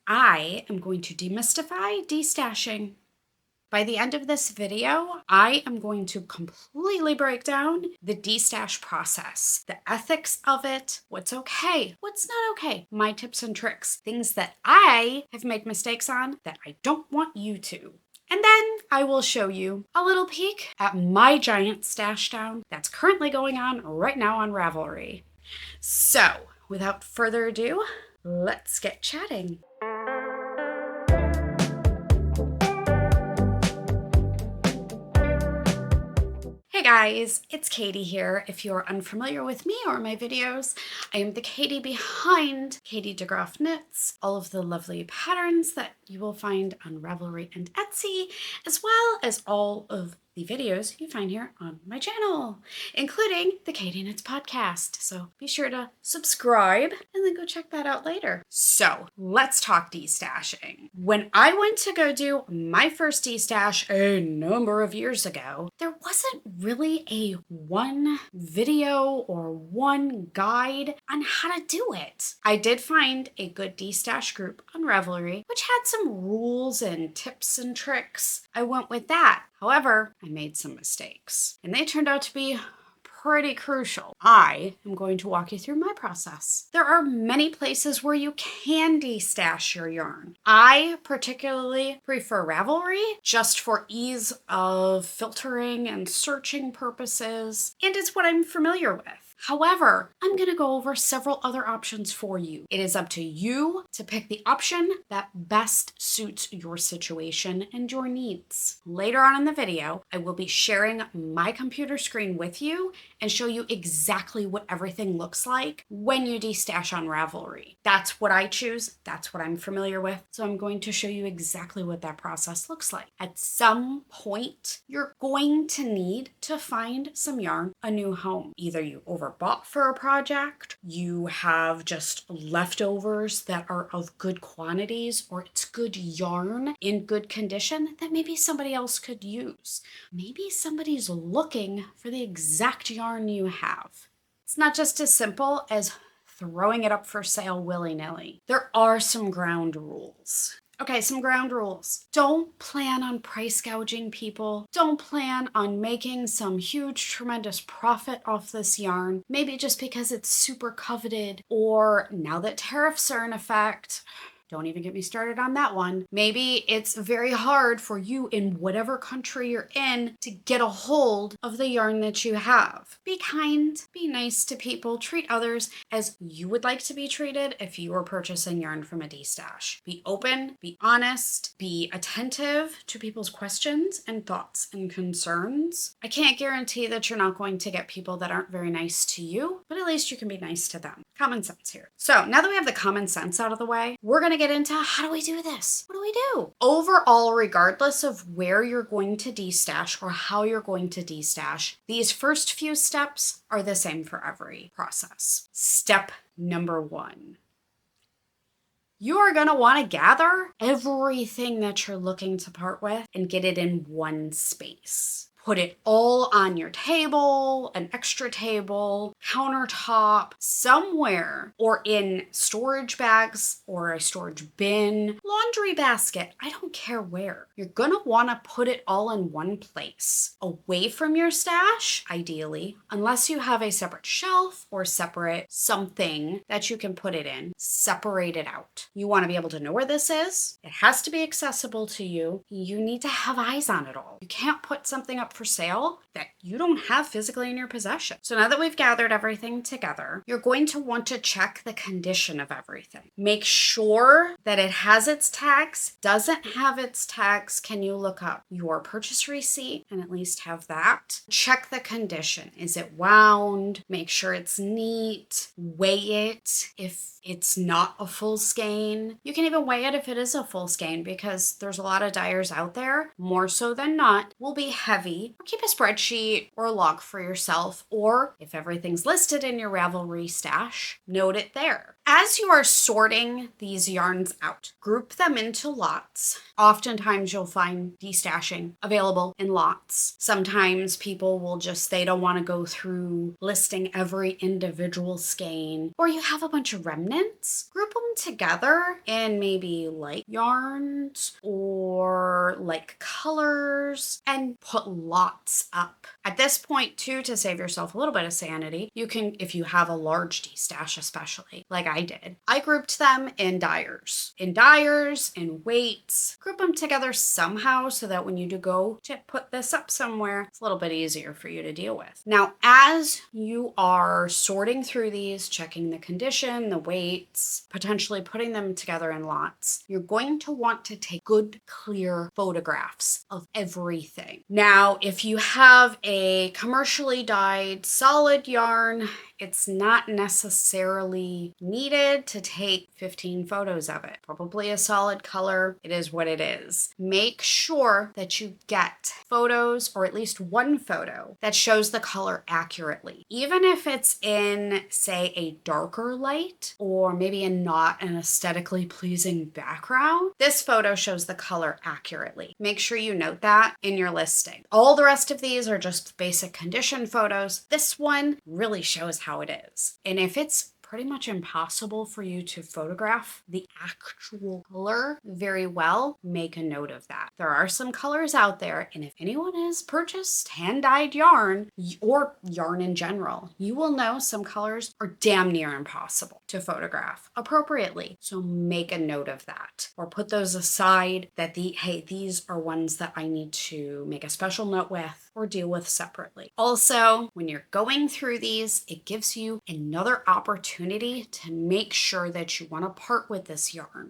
I am going to demystify destashing. By the end of this video, I am going to completely break down the destash process, the ethics of it, what's okay, what's not okay, my tips and tricks, things that I have made mistakes on that I don't want you to. And then I will show you a little peek at my giant Stashdown that's currently going on right now on Ravelry. So, without further ado, let's get chatting. Hey guys, it's Katie here. If you're unfamiliar with me or my videos, I am the Katie behind Katie DeGroff Knits, all of the lovely patterns that you will find on Ravelry and Etsy, as well as all of the videos you find here on my channel, including the Katie Knits podcast. So be sure to subscribe and then go check that out later. So let's talk destashing. When I went to go do my first destash a number of years ago, there wasn't really a one video or one guide on how to do it. I did find a good destash group on Ravelry, which had some rules and tips and tricks. I went with that. However, I made some mistakes, and they turned out to be pretty crucial. I am going to walk you through my process. There are many places where you can destash your yarn. I particularly prefer Ravelry just for ease of filtering and searching purposes, and it's what I'm familiar with. However, I'm going to go over several other options for you. It is up to you to pick the option that best suits your situation and your needs. Later on in the video, I will be sharing my computer screen with you and show you exactly what everything looks like when you destash on Ravelry. That's what I choose. That's what I'm familiar with. So I'm going to show you exactly what that process looks like. At some point, you're going to need to find some yarn a new home. Either you overbought for a project, you have just leftovers that are of good quantities, or it's good yarn in good condition that maybe somebody else could use. Maybe somebody's looking for the exact yarn you have. It's not just as simple as throwing it up for sale willy-nilly. There are some ground rules. Okay, some ground rules. Don't plan on price gouging people. Don't plan on making some huge, tremendous profit off this yarn. Maybe just because it's super coveted, or now that tariffs are in effect. Don't even get me started on that one. Maybe it's very hard for you in whatever country you're in to get a hold of the yarn that you have. Be kind, be nice to people, treat others as you would like to be treated if you were purchasing yarn from a destash. Be open, be honest, be attentive to people's questions and thoughts and concerns. I can't guarantee that you're not going to get people that aren't very nice to you, but at least you can be nice to them. Common sense here. So now that we have the common sense out of the way, we're going to get into how do we do this? What do we do? Overall, regardless of where you're going to destash or how you're going to destash, these first few steps are the same for every process. Step number 1. You are going to want to gather everything that you're looking to part with and get it in one space. Put it all on your table, an extra table, countertop, somewhere, or in storage bags or a storage bin, laundry basket. I don't care where. You're going to want to put it all in one place, away from your stash, ideally, unless you have a separate shelf or separate something that you can put it in. Separate it out. You want to be able to know where this is. It has to be accessible to you. You need to have eyes on it all. You can't put something up for sale that you don't have physically in your possession. So now that we've gathered everything together, you're going to want to check the condition of everything. Make sure that it has its tags. Doesn't have its tags, can you look up your purchase receipt and at least have that? Check the condition. Is it wound? Make sure it's neat. Weigh it if it's not a full skein. You can even weigh it if it is a full skein, because there's a lot of dyers out there, more so than not, will be heavy. Or keep a spreadsheet or a log for yourself, or if everything's listed in your Ravelry stash, note it there. As you are sorting these yarns out, group them into lots. Oftentimes you'll find destashing available in lots. Sometimes people will they don't want to go through listing every individual skein, or you have a bunch of remnants. Group them together in maybe like yarns or like colors and put lots up. At this point too, to save yourself a little bit of sanity, you can, if you have a large destash especially, like I did, I grouped them in dyers, in weights, group them together somehow so that when you do go to put this up somewhere, it's a little bit easier for you to deal with. Now, as you are sorting through these, checking the condition, the weights, potentially putting them together in lots, you're going to want to take good, clear photographs of everything. Now, if you have a commercially dyed solid yarn, it's not necessarily needed to take 15 photos of it. Probably a solid color. It is what it is. Make sure that you get photos, or at least one photo, that shows the color accurately. Even if it's in, say, a darker light, or maybe not an aesthetically pleasing background, this photo shows the color accurately. Make sure you note that in your listing. All the rest of these are just basic condition photos. This one really shows how it is. And if it's pretty much impossible for you to photograph the actual color very well, make a note of that. There are some colors out there, and if anyone has purchased hand-dyed yarn, or yarn in general, you will know some colors are damn near impossible to photograph appropriately. So make a note of that, or put those aside that hey, these are ones that I need to make a special note with or deal with separately. Also, when you're going through these, it gives you another opportunity to make sure that you want to part with this yarn.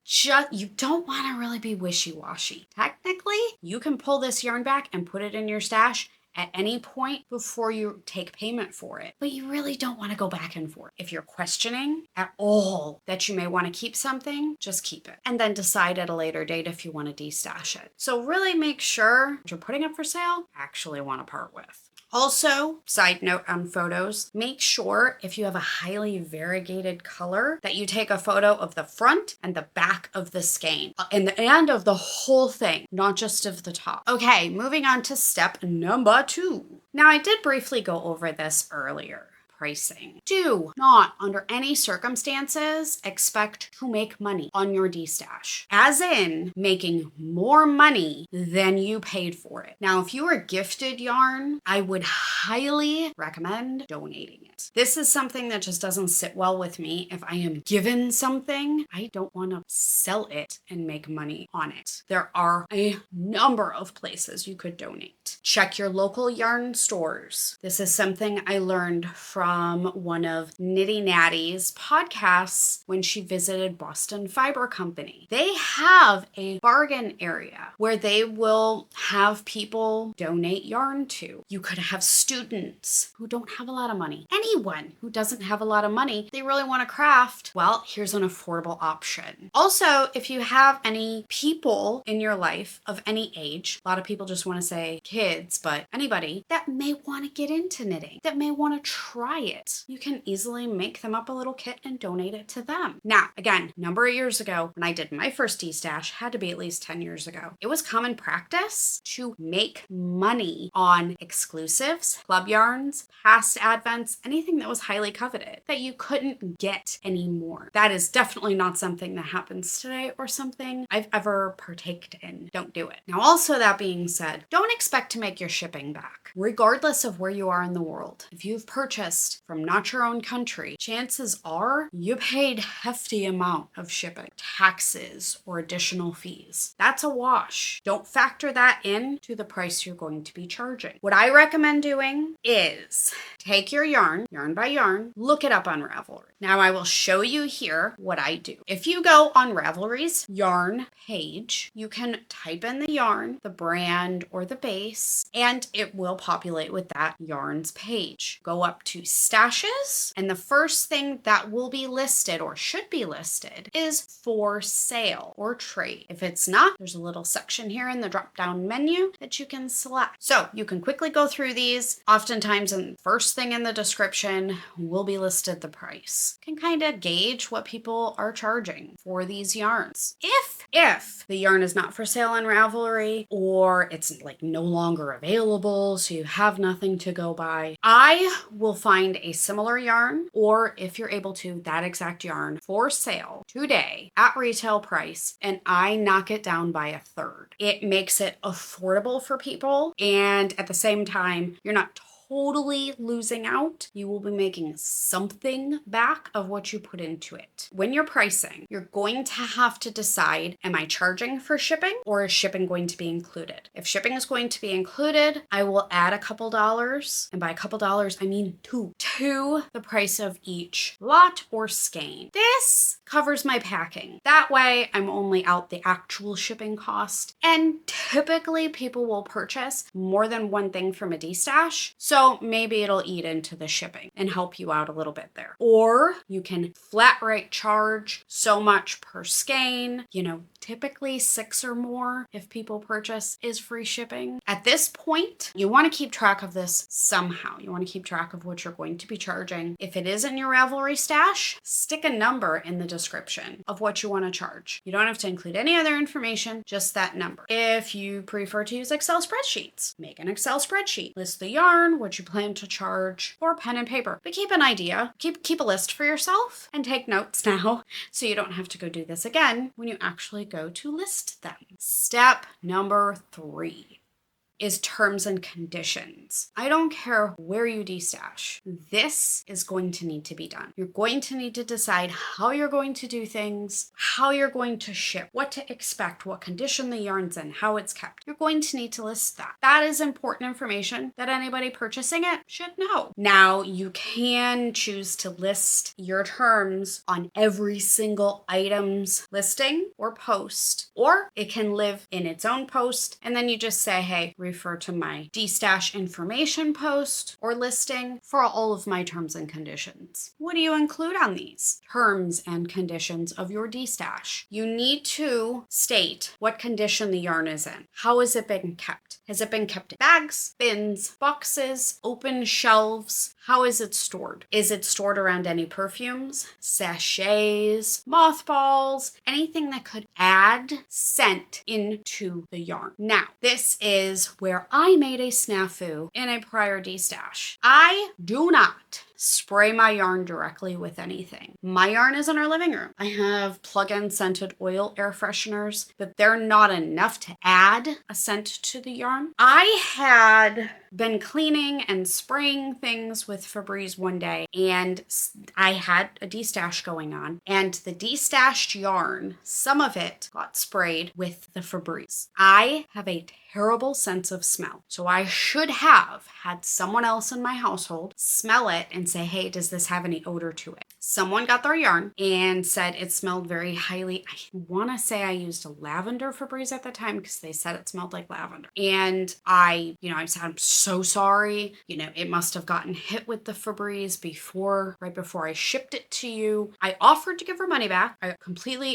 You don't want to really be wishy-washy. Technically, you can pull this yarn back and put it in your stash at any point before you take payment for it, but you really don't want to go back and forth. If you're questioning at all that you may want to keep something, just keep it and then decide at a later date if you want to destash it. So really make sure what you're putting up for sale actually want to part with. Also, side note on photos, make sure if you have a highly variegated color that you take a photo of the front and the back of the skein and of the whole thing, not just of the top. Okay, moving on to step number 2. Now, I did briefly go over this earlier. Pricing. Do not, under any circumstances, expect to make money on your destash, as in making more money than you paid for it. Now, if you are gifted yarn, I would highly recommend donating it. This is something that just doesn't sit well with me. If I am given something, I don't want to sell it and make money on it. There are a number of places you could donate. Check your local yarn stores. This is something I learned from one of Nitty Natty's podcasts when she visited Boston Fiber Company. They have a bargain area where they will have people donate yarn to. You could have students who don't have a lot of money. Anyone who doesn't have a lot of money, they really want to craft. Well, here's an affordable option. Also, if you have any people in your life of any age, a lot of people just want to say kids, but anybody that may want to get into knitting, that may want to try it, you can easily make them up a little kit and donate it to them. Now, again, a number of years ago, when I did my first destash, had to be at least 10 years ago, it was common practice to make money on exclusives, club yarns, past advents, anything that was highly coveted that you couldn't get anymore. That is definitely not something that happens today or something I've ever partaked in. Don't do it. Now, also that being said, don't expect to make your shipping back, regardless of where you are in the world. If you've purchased from not your own country, chances are you paid hefty amount of shipping, taxes, or additional fees. That's a wash. Don't factor that in to the price you're going to be charging. What I recommend doing is take your yarn by yarn, look it up on Ravelry. Now I will show you here what I do. If you go on Ravelry's yarn page, you can type in the yarn, the brand, or the base, and it will populate with that yarn's page. Go up to stashes, and the first thing that will be listed or should be listed is for sale or trade. If it's not, there's a little section here in the drop-down menu that you can select. So you can quickly go through these. Oftentimes, the first thing in the description will be listed the price. price can kind of gauge what people are charging for these yarns. If the yarn is not for sale on Ravelry, or it's like no longer available, so you have nothing to go by, I will find a similar yarn, or if you're able to, that exact yarn for sale today at retail price, and I knock it down by a third. It makes it affordable for people, and at the same time, you're not totally losing out. You will be making something back of what you put into it. When you're pricing, you're going to have to decide, am I charging for shipping, or is shipping going to be included? If shipping is going to be included, I will add a couple dollars, and by a couple dollars, I mean two, to the price of each lot or skein. This covers my packing. That way, I'm only out the actual shipping cost, and typically people will purchase more than one thing from a Destash, so maybe it'll eat into the shipping and help you out a little bit there. Or you can flat rate charge so much per skein, typically 6 or more if people purchase is free shipping. At this point, you want to keep track of this somehow. You want to keep track of what you're going to be charging. If it is in your Ravelry stash, stick a number in the description of what you want to charge. You don't have to include any other information, just that number. If you prefer to use Excel spreadsheets, make an Excel spreadsheet. List the yarn, what you plan to charge, or pen and paper. But keep an idea, keep a list for yourself, and take notes now so you don't have to go do this again when you actually go to list them. Step number 3 is terms and conditions. I don't care where you destash. This is going to need to be done. You're going to need to decide how you're going to do things, how you're going to ship, what to expect, what condition the yarn's in, how it's kept. You're going to need to list that. That is important information that anybody purchasing it should know. Now, you can choose to list your terms on every single item's listing or post, or it can live in its own post, and then you just say, hey, refer to my Destash information post or listing for all of my terms and conditions. What do you include on these terms and conditions of your Destash? You need to state what condition the yarn is in. How has it been kept? Has it been kept in bags, bins, boxes, open shelves? How is it stored? Is it stored around any perfumes, sachets, mothballs, anything that could add scent into the yarn? Now, this is where I made a snafu in a prior Destash. I do not spray my yarn directly with anything. My yarn is in our living room. I have plug-in scented oil air fresheners, but they're not enough to add a scent to the yarn. I had been cleaning and spraying things with Febreze one day, and I had a Destash going on, and the destashed yarn, some of it got sprayed with the Febreze. I have a terrible sense of smell, so I should have had someone else in my household smell it and say, hey, does this have any odor to it? Someone got their yarn and said it smelled very highly. I want to say I used a lavender Febreze at the time because they said it smelled like lavender. And I said, I'm so sorry. It must have gotten hit with the Febreze right before I shipped it to you. I offered to give her money back. I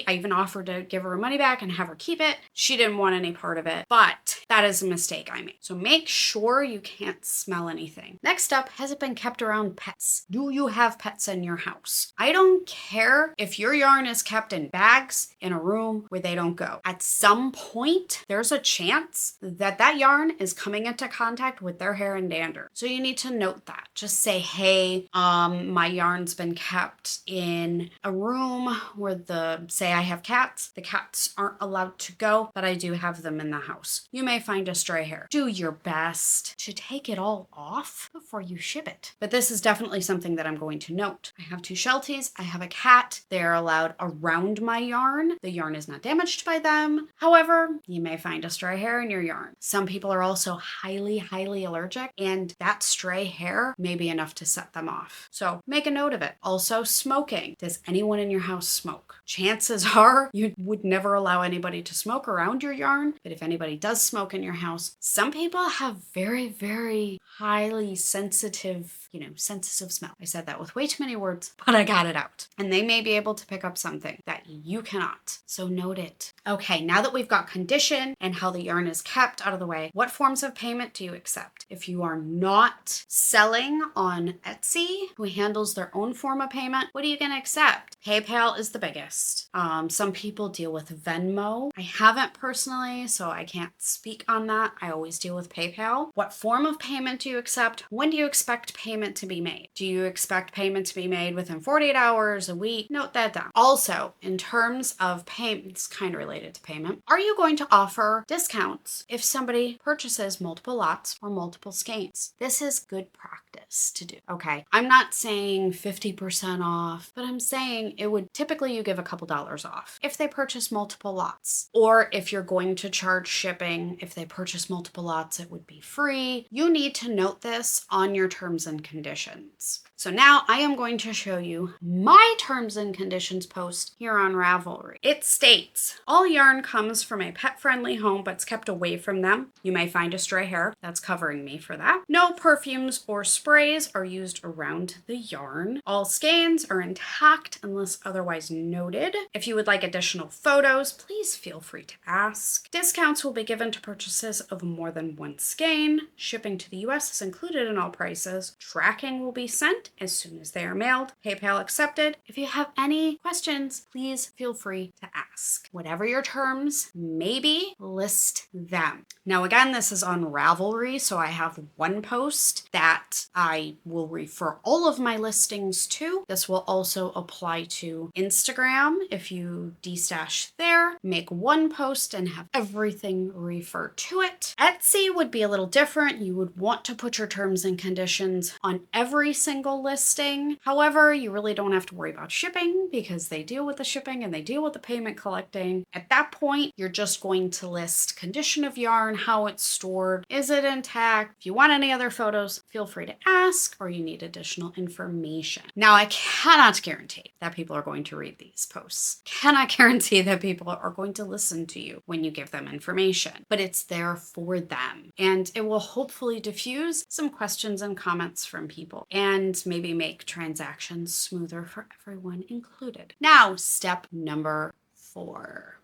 even offered to give her her money back and have her keep it. She didn't want any part of it, but that is a mistake I made. So make sure you can't smell anything. Next up, has it been kept around pets? Do you have pets in your house? I don't care if your yarn is kept in bags in a room where they don't go. At some point, there's a chance that that yarn is coming into contact with their hair and dander. So you need to note that. Just say, hey, my yarn's been kept in a room where say I have cats. The cats aren't allowed to go, but I do have them in the house. You may find a stray hair. Do your best to take it all off before you ship it. But this is definitely something that I'm going to note. I have 2 Shelties. I have a cat. They're allowed around my yarn. The yarn is not damaged by them. However, you may find a stray hair in your yarn. Some people are also highly, highly allergic, and that stray hair may be enough to set them off. So make a note of it. Also, smoking. Does anyone in your house smoke? Chances are you would never allow anybody to smoke around your yarn, but if anybody does smoke in your house, Some people have very, very highly sensitive, senses of smell. I said that with way too many words, but I got it out. And they may be able to pick up something that you cannot. So note it. Okay, now that we've got condition and how the yarn is kept out of the way, what forms of payment do you accept? If you are not selling on Etsy, who handles their own form of payment, what are you going to accept? PayPal is the biggest. Some people deal with Venmo. I haven't personally, so I can't speak on that. I always deal with PayPal. What form of payment do you accept? When do you expect payment to be made? Do you expect payment to be made within 48 hours, a week? Note that down. Also, in terms of payments, kind of related to payment, are you going to offer discounts if somebody purchases multiple lots or multiple skeins? This is good practice to do. Okay, I'm not saying 50% off, but I'm saying it would typically you give a couple dollars off if they purchase multiple lots, or if you're going to charge shipping, if they purchase multiple lots, it would be free. You need to note this on your terms and conditions. So now I am going to show you my terms and conditions post here on Ravelry. It states, all yarn comes from a pet-friendly home but's kept away from them. You may find a stray hair. That's covering me for that. No perfumes or sprays are used around the yarn. All skeins are intact unless otherwise noted. If you would like additional photos, please feel free to ask. Discounts will be given to purchases of more than one skein. Shipping to the US is included in all prices. Tracking will be sent as soon as they are mailed. PayPal accepted. If you have any questions, please feel free to ask. Whatever your terms may be, list them. Now again, this is on Ravelry, so I have one post that I will refer all of my listings to. This will also apply to Instagram. If you destash there, make one post and have everything refer to it. Etsy would be a little different. You would want to put your terms and conditions on every single listing. However, you really don't have to worry about shipping because they deal with the shipping and they deal with the payment collecting. At that point, you're just going to list condition of yarn, how it's stored, is it intact? If you want any other photos, feel free to ask, or you need additional information. Now, I cannot guarantee that people are going to read these posts. Cannot guarantee that people are going to listen to you when you give them information, but it's there for them. And it will hopefully diffuse some questions and comments from people and maybe make transactions smoother for everyone included. Now, step number 4.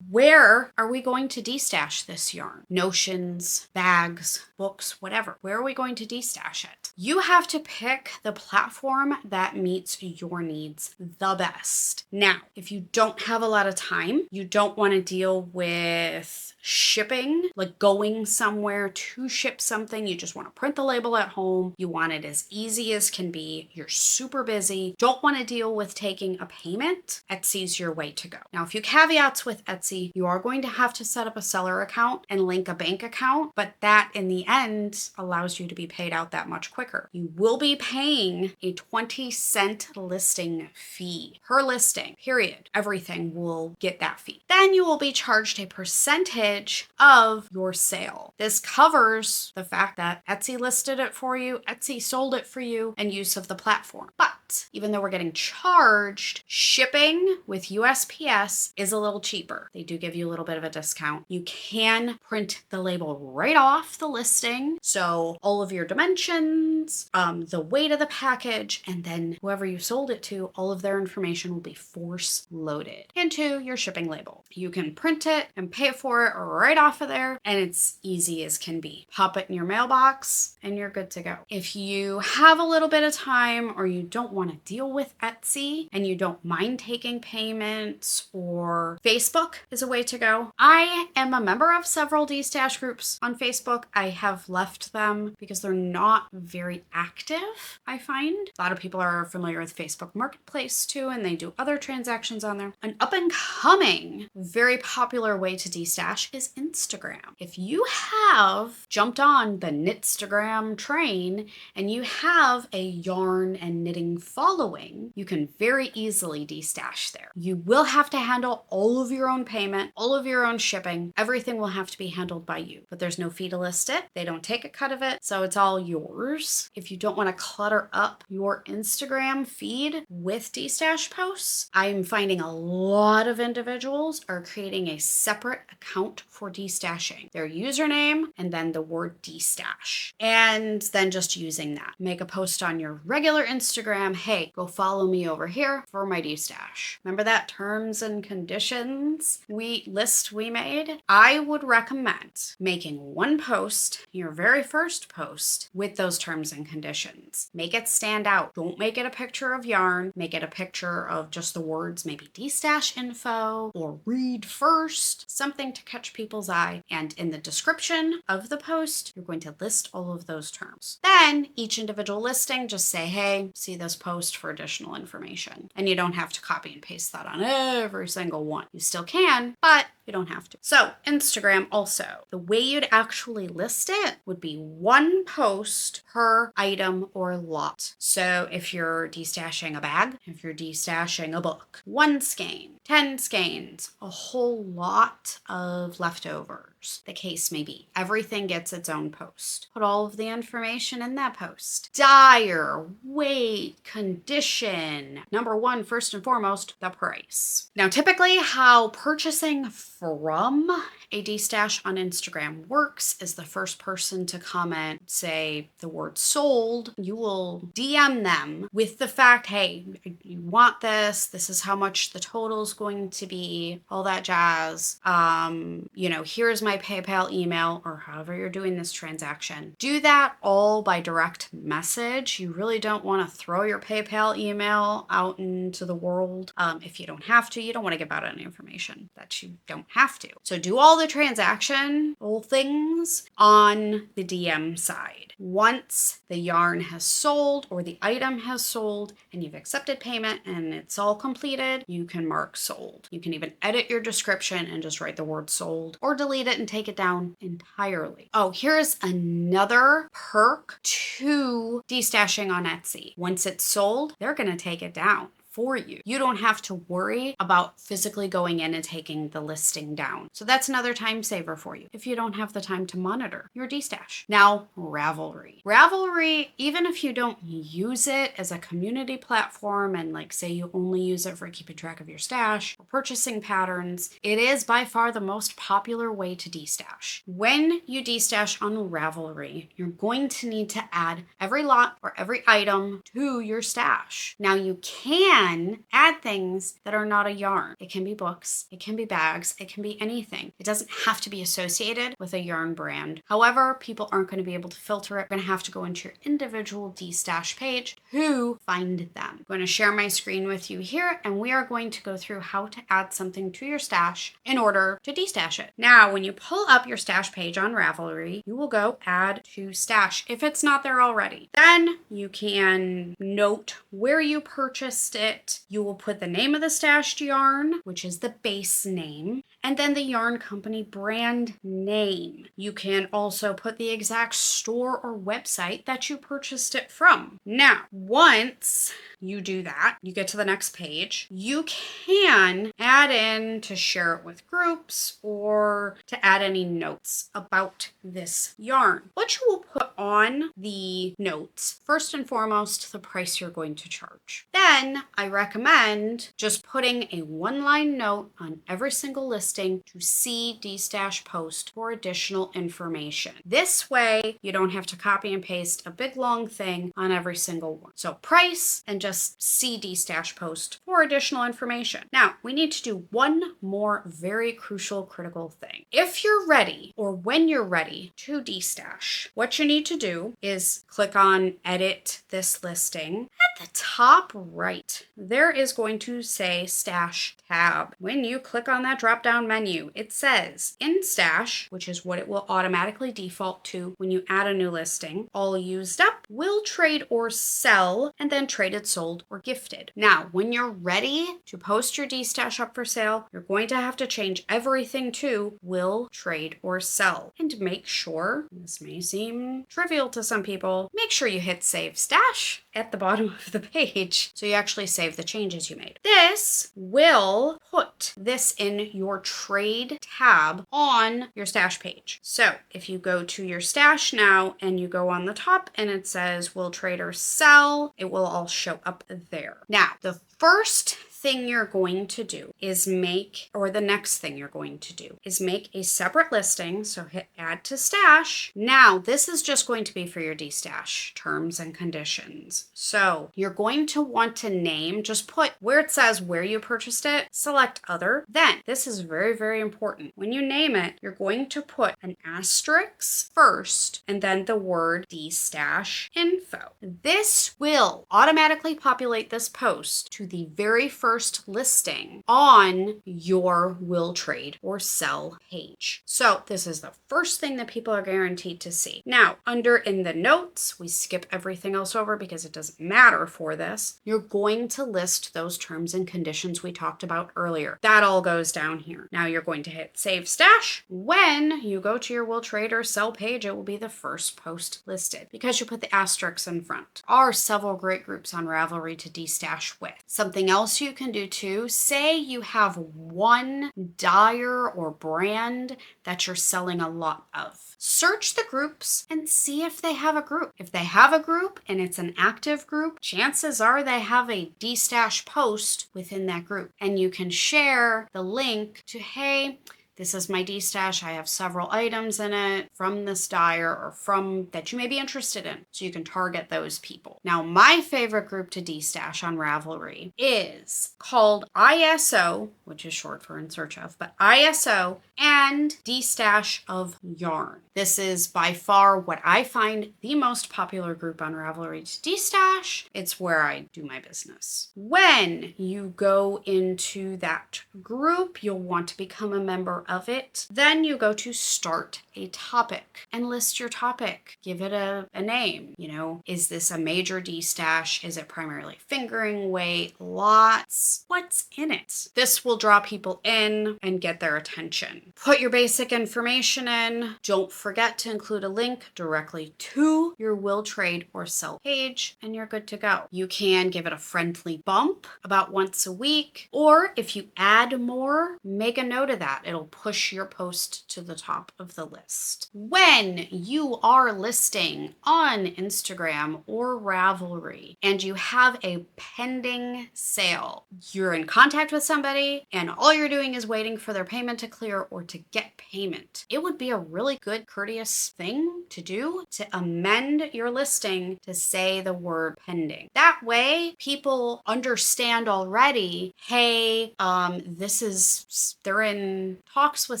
Where are we going to destash this yarn? Notions, bags, books, whatever. Where are we going to destash it? You have to pick the platform that meets your needs the best. Now, if you don't have a lot of time, you don't want to deal with shipping, like going somewhere to ship something. You just want to print the label at home. You want it as easy as can be. You're super busy. Don't want to deal with taking a payment. Etsy's your way to go. Now, a few caveats with Etsy. You are going to have to set up a seller account and link a bank account, but that in the end allows you to be paid out that much quicker. You will be paying a 20-cent listing fee per listing, period. Everything will get that fee. Then you will be charged a percentage of your sale. This covers the fact that Etsy listed it for you, Etsy sold it for you, and use of the platform. But even though we're getting charged, shipping with USPS is a little cheaper. They do give you a little bit of a discount. You can print the label right off the listing. So all of your dimensions, the weight of the package, and then whoever you sold it to, all of their information will be force loaded into your shipping label. You can print it and pay for it right off of there, and it's easy as can be. Pop it in your mailbox and you're good to go. If you have a little bit of time or you don't want to deal with Etsy and you don't mind taking payments, or Facebook is a way to go. I am a member of several Destash groups on Facebook. I have left them because they're not very active, I find. A lot of people are familiar with Facebook Marketplace too, and they do other transactions on there. An up and coming, very popular way to destash is Instagram. If you have jumped on the Knitstagram train and you have a yarn and knitting following, you can very easily destash there. You will have to handle all of your own payment, all of your own shipping. Everything will have to be handled by you, but there's no fee to list it. They don't take a cut of it, so it's all yours. If you don't want to clutter up your Instagram feed with destash posts, I'm finding a lot of individuals are creating a separate account for destashing. Their username and then the word destash. And then just using that. Make a post on your regular Instagram. Hey, go follow me over here for my destash. Remember that terms and conditions list we made? I would recommend making one post, your very first post, with those terms and conditions. Make it stand out. Don't make it a picture of yarn. Make it a picture of just the words, maybe destash info or read first, something to catch people's eye. And in the description of the post, you're going to list all of those terms. Then each individual listing, just say, hey, see this post for additional information. And you don't have to copy and paste that on every single one. You still can, but you don't have to. So Instagram also, the way you'd actually list it would be one post per item or lot. So if you're destashing a bag, if you're destashing a book, 1 skein, 10 skeins, a whole lot of leftovers, the case may be. Everything gets its own post. Put all of the information in that post. Dyer, weight, condition. Number one, first and foremost, the price. Now, typically how purchasing from a destash on Instagram works is the first person to comment, say the word sold, you will DM them with the fact, hey, you want this is how much the total is going to be, all that jazz. Here's my PayPal email, or however you're doing this transaction. Do that all by direct message. You really don't want to throw your PayPal email out into the world. If you don't have to, you don't want to give out any information that you don't have to. So do all the transactional things on the DM side. Once the yarn has sold or the item has sold and you've accepted payment and it's all completed, you can mark sold. You can even edit your description and just write the word sold or delete it and take it down entirely. Oh, here's another perk to destashing on Etsy. Once it's sold, they're going to take it down for you. You don't have to worry about physically going in and taking the listing down. So that's another time saver for you if you don't have the time to monitor your destash. Now, Ravelry. Ravelry, even if you don't use it as a community platform and like say you only use it for keeping track of your stash or purchasing patterns, it is by far the most popular way to destash. When you destash on Ravelry, you're going to need to add every lot or every item to your stash. Now you can add things that are not a yarn. It can be books, it can be bags, it can be anything. It doesn't have to be associated with a yarn brand. However, people aren't going to be able to filter it. You're going to have to go into your individual destash page to find them. I'm going to share my screen with you here and we are going to go through how to add something to your stash in order to destash it. Now, when you pull up your stash page on Ravelry, you will go add to stash if it's not there already. Then you can note where you purchased it. You will put the name of the stashed yarn, which is the base name, and then the yarn company brand name. You can also put the exact store or website that you purchased it from. Now, once you do that, you get to the next page, you can add in to share it with groups or to add any notes about this yarn. What you will put on the notes, first and foremost, the price you're going to charge. Then I recommend just putting a 1-line note on every single listing to see destash post for additional information. This way, you don't have to copy and paste a big long thing on every single one. So price and just see destash post for additional information. Now, we need to do one more very crucial, critical thing. If you're ready or when you're ready to destash, what you need to do is click on edit this listing. At the top right, there is going to say Stash tab. When you click on that drop-down menu, it says in Stash, which is what it will automatically default to when you add a new listing, all used up, will trade or sell, and then traded, sold, or gifted. Now, when you're ready to post your destash up for sale, you're going to have to change everything to will trade or sell. And make sure, this may seem seem trivial to some people, make sure you hit Save Stash at the bottom of the page so you actually save the changes you made. This will put this in your trade tab on your stash page. So if you go to your stash now and you go on the top and it says will trade or sell, it will all show up there. Now, the first thing you're going to do is make, or the next thing you're going to do is make a separate listing. So hit add to stash. Now this is just going to be for your Destash terms and conditions. So you're going to want to name, just put where it says where you purchased it, select other. Then this is very, very important. When you name it, you're going to put an asterisk first and then the word Destash info. This will automatically populate this post to the very first listing on your will trade or sell page. So this is the first thing that people are guaranteed to see. Now, under in the notes, we skip everything else over because it doesn't matter for this. You're going to list those terms and conditions we talked about earlier. That all goes down here. Now you're going to hit Save Stash. When you go to your will trade or sell page, it will be the first post listed because you put the asterisks in front. There are several great groups on Ravelry to destash with. Something else you can do too, say you have one dyer or brand that you're selling a lot of. Search the groups and see if they have a group. If they have a group and it's an active group, chances are they have a Destash post within that group. And you can share the link to, hey, this is my Destash. I have several items in it from this dyer or from that you may be interested in. So you can target those people. Now, my favorite group to Destash on Ravelry is called ISO, which is short for in search of, but ISO and Destash of Yarn. This is by far what I find the most popular group on Ravelry to Destash. It's where I do my business. When you go into that group, you'll want to become a member of it. Then you go to start a topic and list your topic. Give it a name. You know, is this a major Destash? Is it primarily fingering weight, lots? What's in it? This will draw people in and get their attention. Put your basic information in. Don't forget to include a link directly to your will trade or sell page and you're good to go. You can give it a friendly bump about once a week, or if you add more, make a note of that. It'll push your post to the top of the list. When you are listing on Instagram or Ravelry and you have a pending sale, you're in contact with somebody and all you're doing is waiting for their payment to clear or to get payment. It would be a really good courteous thing to do to amend your listing to say the word pending. That way people understand already, hey, they're in talks with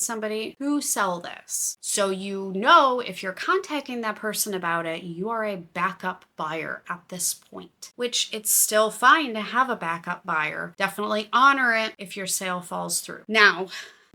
somebody who sell this. So you know if you're contacting that person about it, you are a backup buyer at this point, which it's still fine to have a backup buyer. Definitely honor it if your sale falls through. Now,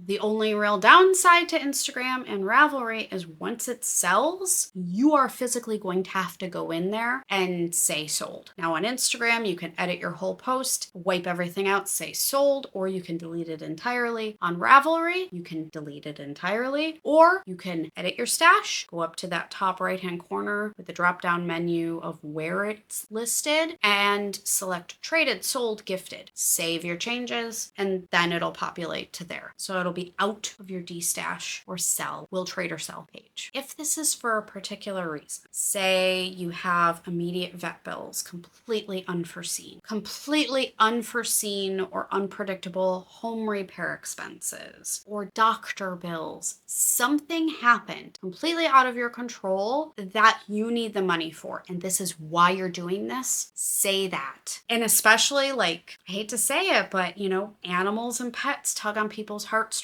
the only real downside to Instagram and Ravelry is once it sells, you are physically going to have to go in there and say sold. Now on Instagram, you can edit your whole post, wipe everything out, say sold, or you can delete it entirely. On Ravelry, you can delete it entirely, or you can edit your stash, go up to that top right-hand corner with the drop-down menu of where it's listed and select traded, sold, gifted. Save your changes, and then it'll populate to there. So it'll be out of your Destash or sell, will trade or sell page. If this is for a particular reason, say you have immediate vet bills, completely unforeseen or unpredictable home repair expenses or doctor bills, something happened completely out of your control that you need the money for, and this is why you're doing this, say that. And especially, like, I hate to say it, but you know, animals and pets tug on people's heartstrings.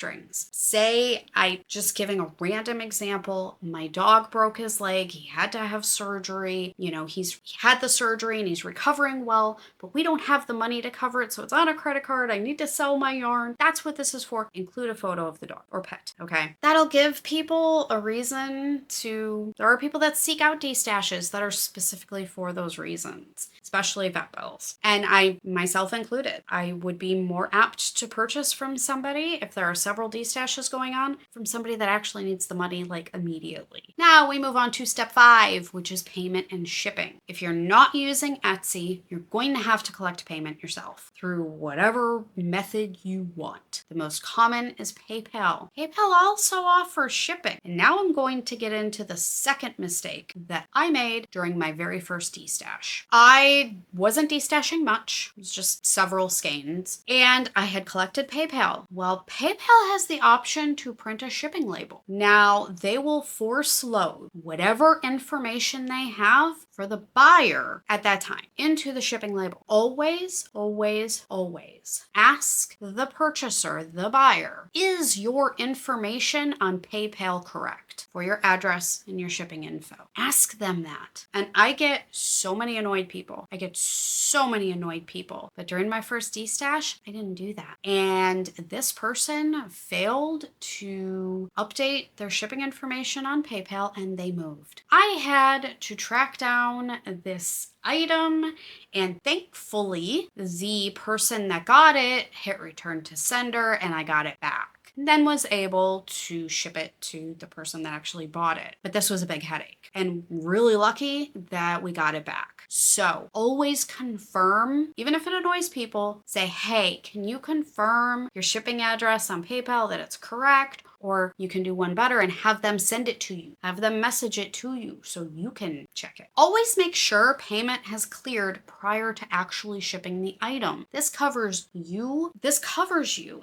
Say, I just giving a random example, my dog broke his leg, he had to have surgery, you know, he had the surgery and he's recovering well, but we don't have the money to cover it, so it's on a credit card, I need to sell my yarn. That's what this is for. Include a photo of the dog or pet, okay? That'll give people a reason to, there are people that seek out Destashes that are specifically for those reasons. especially vet bills. And I, myself included, I would be more apt to purchase from somebody, if there are several destashes going on, from somebody that actually needs the money like immediately. Now we move on to step 5, which is payment and shipping. If you're not using Etsy, you're going to have to collect payment yourself through whatever method you want. The most common is PayPal. PayPal also offers shipping. And now I'm going to get into the second mistake that I made during my very first destash. I wasn't destashing much. It was just several skeins. And I had collected PayPal. Well, PayPal has the option to print a shipping label. Now, they will force load whatever information they have for the buyer at that time into the shipping label. Always, always, always ask the purchaser, the buyer, is your information on PayPal correct for your address and your shipping info? Ask them that. And I get so many annoyed people. But during my first destash, I didn't do that. And this person failed to update their shipping information on PayPal and they moved. I had to track down this item, and thankfully the person that got it hit return to sender and I got it back. Then was able to ship it to the person that actually bought it. But this was a big headache and really lucky that we got it back. So always confirm, even if it annoys people, say, hey, can you confirm your shipping address on PayPal that it's correct? Or you can do one better and have them send it to you. Have them message it to you so you can check it. Always make sure payment has cleared prior to actually shipping the item. This covers you.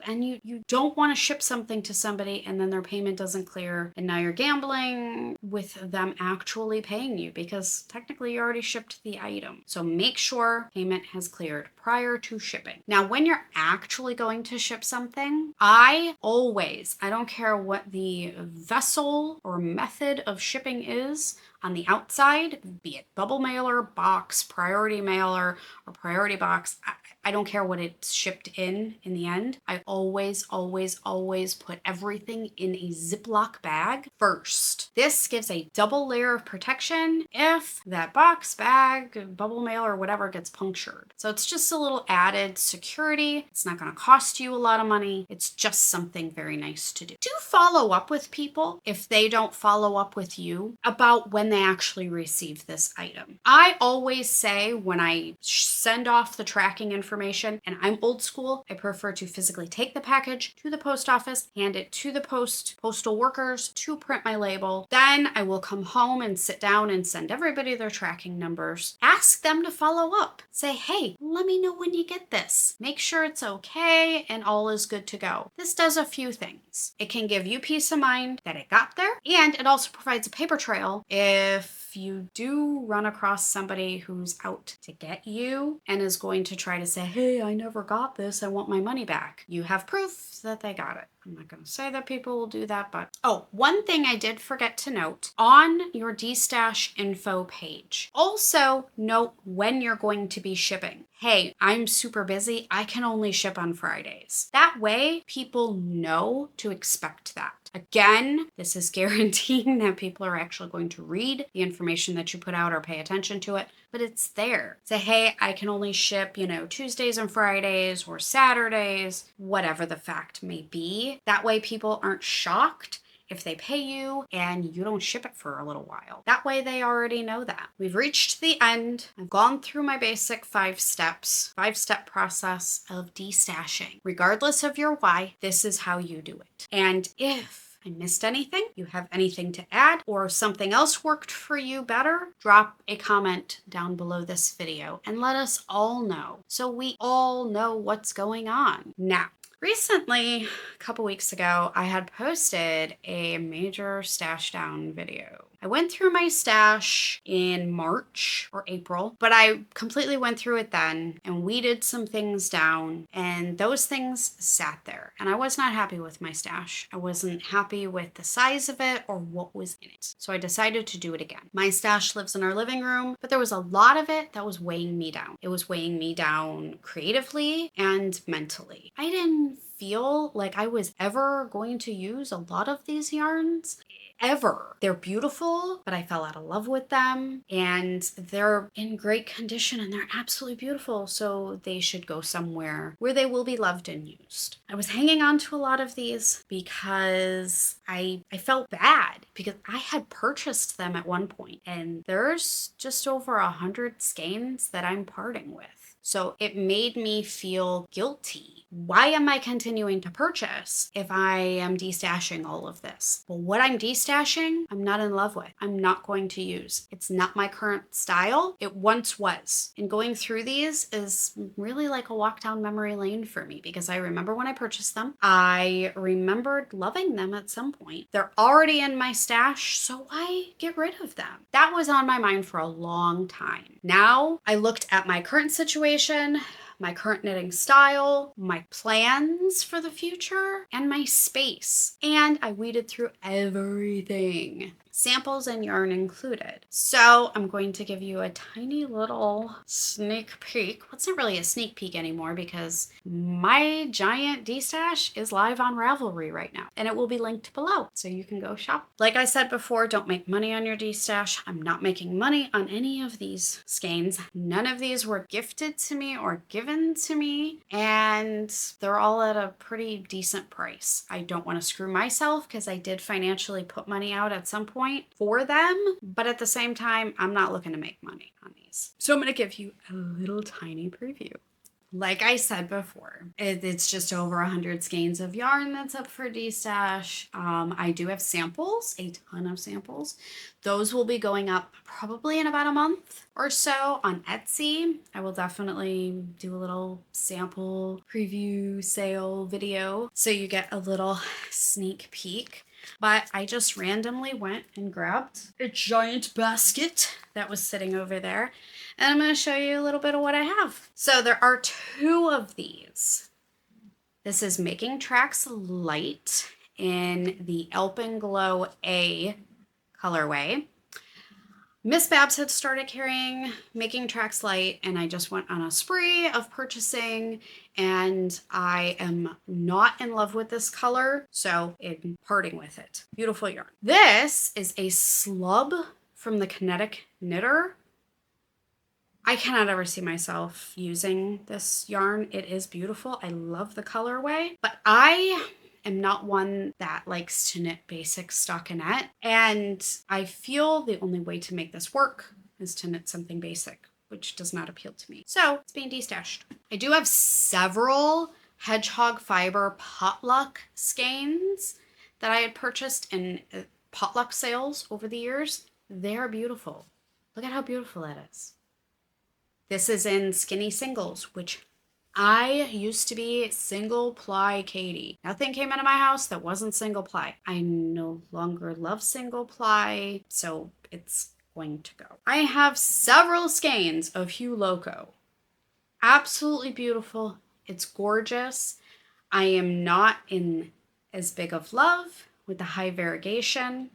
And you don't want to ship something to somebody and then their payment doesn't clear. And now you're gambling with them actually paying you because technically you already shipped the item. So make sure payment has cleared prior to shipping. Now, when you're actually going to ship something, I don't care what the vessel or method of shipping is on the outside, be it bubble mailer, box, priority mailer, or priority box. I don't care what it's shipped in the end. I always, always, always put everything in a Ziploc bag first. This gives a double layer of protection if that box, bag, bubble mail, or whatever gets punctured. So it's just a little added security. It's not going to cost you a lot of money. It's just something very nice to do. Do follow up with people if they don't follow up with you about when they actually receive this item. I always say when I send off the tracking information, and I'm old school, I prefer to physically take the package to the post office, hand it to the postal workers to print my label. Then I will come home and sit down and send everybody their tracking numbers. Ask them to follow up. Say, hey, let me know when you get this. Make sure it's okay and all is good to go. This does a few things. It can give you peace of mind that it got there, and it also provides a paper trail if you do run across somebody who's out to get you and is going to try to say, hey, I never got this, I want my money back. You have proof that they got it. I'm not going to say that people will do that, but one thing I did forget to note on your Destash info page. Also note when you're going to be shipping. Hey, I'm super busy. I can only ship on Fridays. That way people know to expect that. Again, this is guaranteeing that people are actually going to read the information that you put out or pay attention to it, but it's there. Say, hey, I can only ship, Tuesdays and Fridays or Saturdays, whatever the fact may be. That way people aren't shocked if they pay you and you don't ship it for a little while. That way they already know that. We've reached the end. I've gone through my basic 5-step process of destashing. Regardless of your why, this is how you do it. And if I missed anything, you have anything to add, or something else worked for you better, drop a comment down below this video and let us all know so we all know what's going on. Now, recently, a couple weeks ago, I had posted a major Stashdown video. I went through my stash in March or April, but I completely went through it then and weeded some things down, and those things sat there. And I was not happy with my stash. I wasn't happy with the size of it or what was in it. So I decided to do it again. My stash lives in our living room, but there was a lot of it that was weighing me down. It was weighing me down creatively and mentally. I didn't feel like I was ever going to use a lot of these yarns. ever. They're beautiful, but I fell out of love with them, and they're in great condition and they're absolutely beautiful. So they should go somewhere where they will be loved and used. I was hanging on to a lot of these because I felt bad because I had purchased them at one point, and there's just over 100 skeins that I'm parting with. So it made me feel guilty. Why am I continuing to purchase if I am destashing all of this? Well, what I'm destashing, I'm not in love with. I'm not going to use. It's not my current style. It once was. And going through these is really like a walk down memory lane for me because I remember when I purchased them. I remembered loving them at some point. They're already in my stash, so why get rid of them? That was on my mind for a long time. Now I looked at my current situation, my current knitting style, my plans for the future, and my space. And I weeded through everything. Samples and yarn included. So I'm going to give you a tiny little sneak peek. Well, it's not really a sneak peek anymore because my giant destash is live on Ravelry right now, and it will be linked below so you can go shop. Like I said before, don't make money on your destash. I'm not making money on any of these skeins. None of these were gifted to me or given to me, and they're all at a pretty decent price. I don't want to screw myself because I did financially put money out at some point for them, but at the same time, I'm not looking to make money on these. So I'm going to give you a little tiny preview. Like I said before, it's just over 100 skeins of yarn that's up for destash. I do have samples, a ton of samples. Those will be going up probably in about a month or so on Etsy. I will definitely do a little sample preview sale video so you get a little sneak peek. But I just randomly went and grabbed a giant basket that was sitting over there. And I'm going to show you a little bit of what I have. So there are two of these. This is Making Tracks Light in the Alpenglow A colorway. Miss Babs had started carrying Making Tracks Light, and I just went on a spree of purchasing, and I am not in love with this color, so I'm parting with it. Beautiful yarn. This is a slub from the Kinetic Knitter. I cannot ever see myself using this yarn. It is beautiful. I love the colorway, but I am not one that likes to knit basic stockinette, and I feel the only way to make this work is to knit something basic, which does not appeal to me. So it's being destashed. I do have several Hedgehog Fiber Potluck skeins that I had purchased in potluck sales over the years. They're beautiful. Look at how beautiful that is. This is in Skinny Singles, which I used to be single ply Katie. Nothing came into my house that wasn't single ply. I no longer love single ply, so it's going to go. I have several skeins of Hue Loco. Absolutely beautiful. It's gorgeous. I am not in as big of love with the high variegation,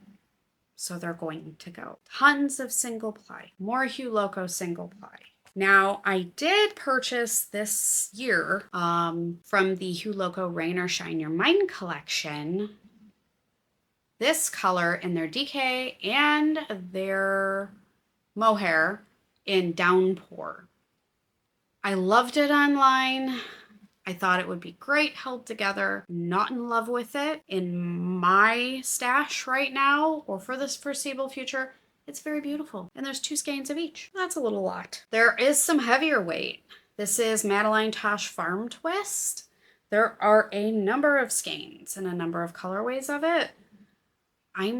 so they're going to go. Tons of single ply. More Hue Loco single ply. Now, I did purchase this year from the Hue Loco Rain or Shine Your Mind collection, this color in their DK and their mohair in Downpour. I loved it online. I thought it would be great held together. Not in love with it in my stash right now or for this foreseeable future. It's very beautiful. And there's 2 skeins of each. That's a little lot. There is some heavier weight. This is Madeline Tosh Farm Twist. There are a number of skeins and a number of colorways of it. I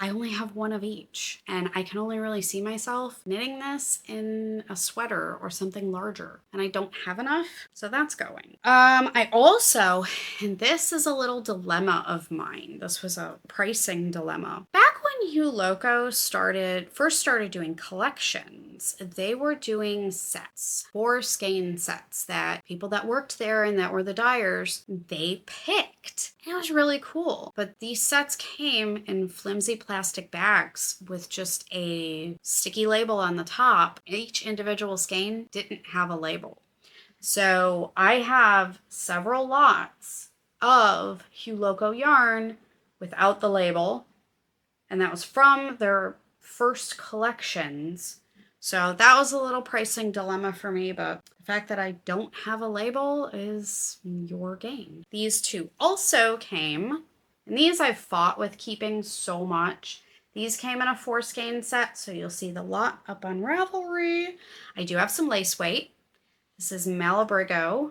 only have one of each, and I can only really see myself knitting this in a sweater or something larger, and I don't have enough, so that's going. I also, and this is a little dilemma of mine, this was a pricing dilemma. Back when Hue Loco first started doing collections, they were doing sets, 4 skein sets that people that worked there and that were the dyers, they picked. And it was really cool, but these sets came in flimsy plastic bags with just a sticky label on the top. Each individual skein didn't have a label. So I have several lots of Hue Loco yarn without the label and that was from their first collections. So that was a little pricing dilemma for me, but the fact that I don't have a label is your gain. These two also came, and these I've fought with keeping so much. These came in a 4 skein set, so you'll see the lot up on Ravelry. I do have some lace weight. This is Malabrigo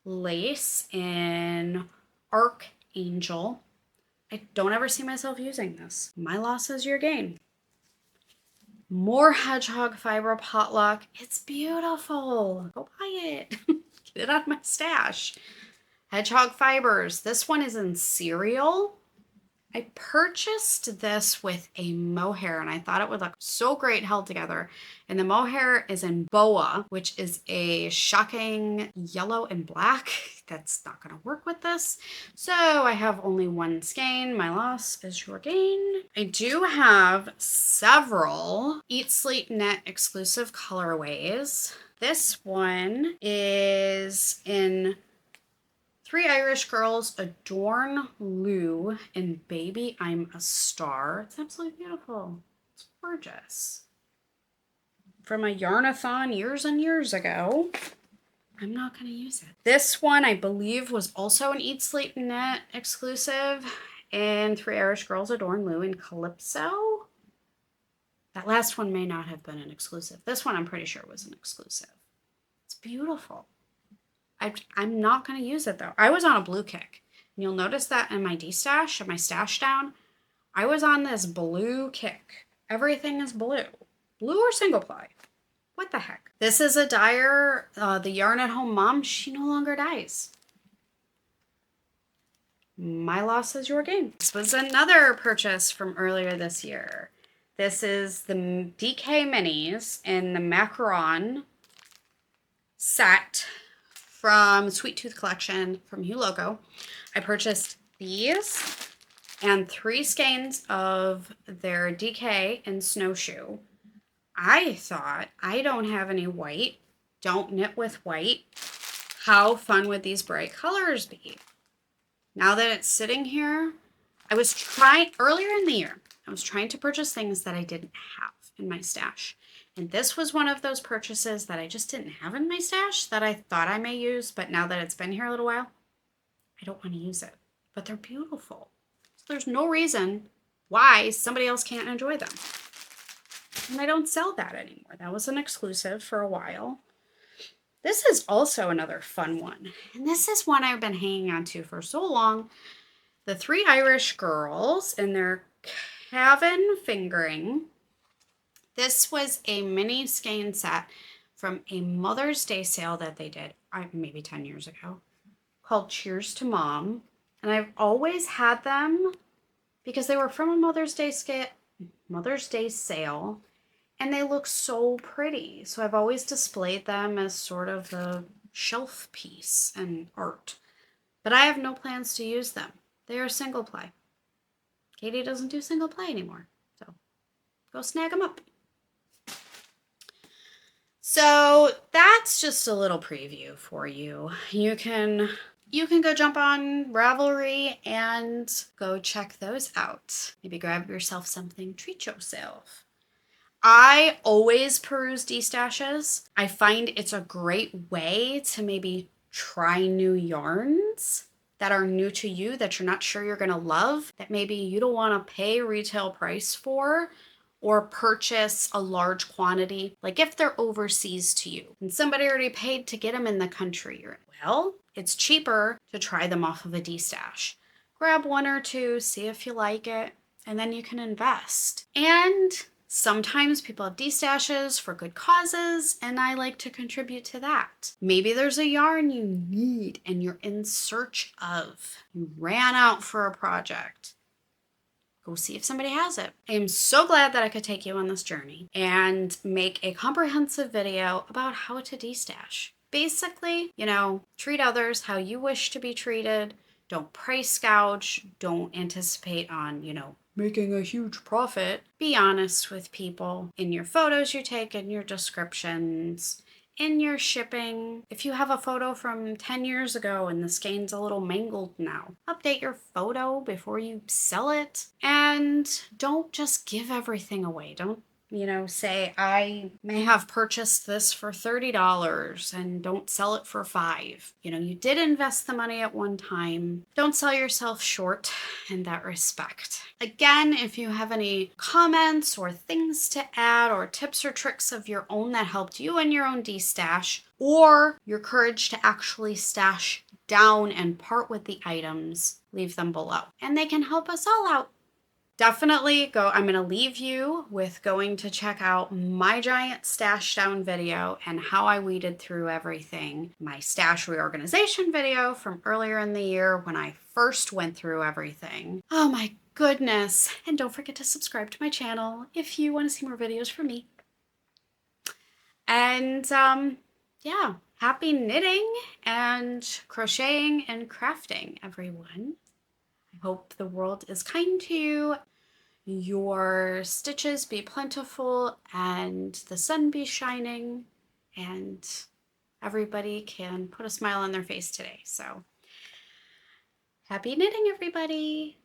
lace in Archangel. I don't ever see myself using this. My loss is your gain. More hedgehog fiber potluck. It's beautiful. Go buy it. Get it out of my stash. Hedgehog fibers. This one is in cereal. I purchased this with a mohair and I thought it would look so great held together. And the mohair is in boa, which is a shocking yellow and black. That's not going to work with this. So I have only 1 skein. My loss is your gain. I do have several Eat Sleep Knit exclusive colorways. This one is in 3 Irish Girls Adorn Lou in Baby I'm a Star. It's absolutely beautiful. It's gorgeous. From a yarn-a-thon years and years ago. I'm not going to use it. This one, I believe, was also an Eat Sleep Knit exclusive in 3 Irish Girls Adorn Lou in Calypso. That last one may not have been an exclusive. This one I'm pretty sure was an exclusive. It's beautiful. I'm not going to use it though. I was on a blue kick. And you'll notice that in my Destash, in my Stashdown, I was on this blue kick. Everything is blue. Blue or single ply. What the heck? This is a dyer, the Yarn at Home Mom. She no longer dyes. My loss is your gain. This was another purchase from earlier this year. This is the DK Minis in the Macaron set from Sweet Tooth Collection from Hue Logo. I purchased these and 3 skeins of their DK and Snowshoe. I thought, I don't have any white, don't knit with white. How fun would these bright colors be? Now that it's sitting here, I was trying, earlier in the year, I was trying to purchase things that I didn't have in my stash. And this was one of those purchases that I just didn't have in my stash that I thought I may use, but now that it's been here a little while, I don't want to use it. But they're beautiful. So there's no reason why somebody else can't enjoy them. And I don't sell that anymore. That was an exclusive for a while. This is also another fun one. And this is one I've been hanging on to for so long. The 3 Irish Girls in their Cabin Fingering. This was a mini skein set from a Mother's Day sale that they did maybe 10 years ago called Cheers to Mom. And I've always had them because they were from a Mother's Day sale and they look so pretty. So I've always displayed them as sort of a shelf piece and art. But I have no plans to use them. They are single ply. Katie doesn't do single ply anymore. So go snag them up. So that's just a little preview for you. You can go jump on Ravelry and go check those out. Maybe grab yourself something, treat yourself. I always peruse destashes. I find it's a great way to maybe try new yarns that are new to you, that you're not sure you're gonna love, that maybe you don't wanna pay retail price for, or purchase a large quantity, like if they're overseas to you and somebody already paid to get them in the country you're in. Well, it's cheaper to try them off of a destash. Grab 1 or 2, see if you like it, and then you can invest. And sometimes people have destashes for good causes, and I like to contribute to that. Maybe there's a yarn you need and you're in search of. You ran out for a project. Go see if somebody has it. I am so glad that I could take you on this journey and make a comprehensive video about how to destash. Basically, treat others how you wish to be treated. Don't price gouge. Don't anticipate on, making a huge profit. Be honest with people in your photos you take and your descriptions. in your shipping. If you have a photo from 10 years ago and the skein's a little mangled now, update your photo before you sell it. And don't just give everything away. Don't say, I may have purchased this for $30 and don't sell it for $5. You did invest the money at one time. Don't sell yourself short in that respect. Again, if you have any comments or things to add or tips or tricks of your own that helped you in your own destash, or your courage to actually stash down and part with the items, leave them below. And they can help us all out. Definitely go. I'm going to leave you with going to check out my giant stash down video and how I weeded through everything. My stash reorganization video from earlier in the year when I first went through everything. Oh my goodness. And don't forget to subscribe to my channel if you want to see more videos from me. And yeah, happy knitting and crocheting and crafting, everyone. I hope the world is kind to you, your stitches be plentiful, and the sun be shining, and everybody can put a smile on their face today. So happy knitting, everybody.